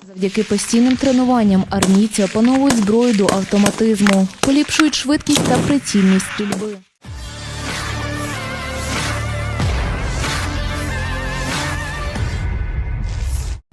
Завдяки постійним тренуванням армійці опановують зброю до автоматизму, поліпшують швидкість та прицільність стрільби.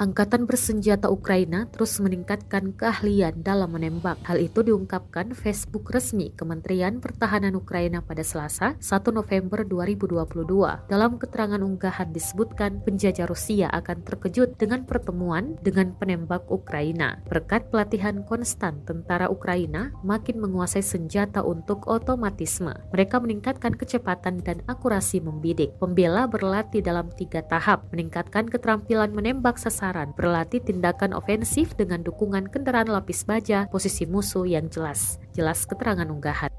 Angkatan bersenjata Ukraina terus meningkatkan keahlian dalam menembak. Hal itu diungkapkan Facebook resmi Kementerian Pertahanan Ukraina pada Selasa, 1 November 2022. Dalam keterangan unggahan disebutkan penjajah Rusia akan terkejut dengan pertemuan dengan penembak Ukraina. Berkat pelatihan konstan, tentara Ukraina makin menguasai senjata untuk otomatisme. Mereka meningkatkan kecepatan dan akurasi membidik. Pembela berlatih dalam 3 tahap, meningkatkan keterampilan menembak sasaran, berlatih tindakan ofensif dengan dukungan kendaraan lapis baja, posisi musuh yang jelas. Jelas keterangan unggahan.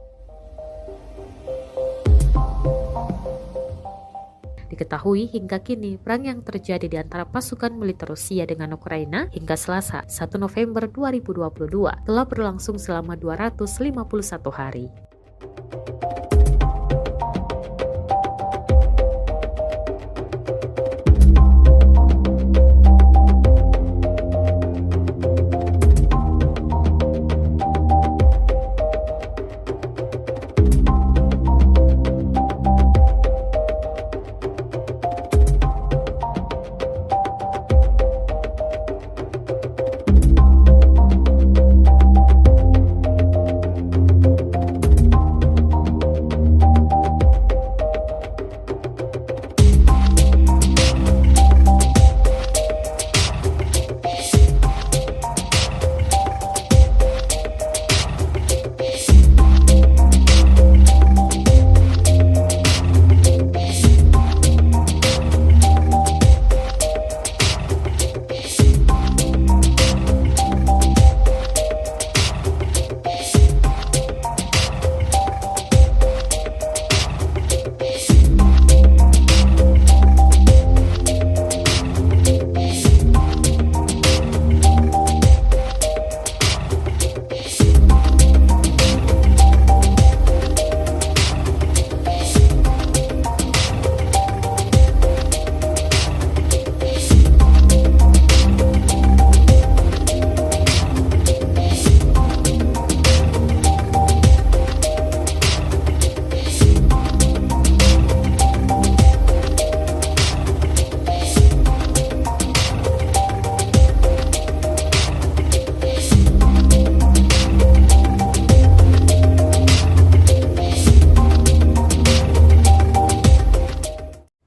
Diketahui hingga kini perang yang terjadi di antara pasukan militer Rusia dengan Ukraina hingga Selasa 1 November 2022 telah berlangsung selama 251 hari.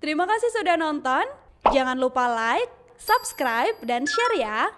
Terima kasih sudah nonton. Jangan lupa like, subscribe, dan share ya.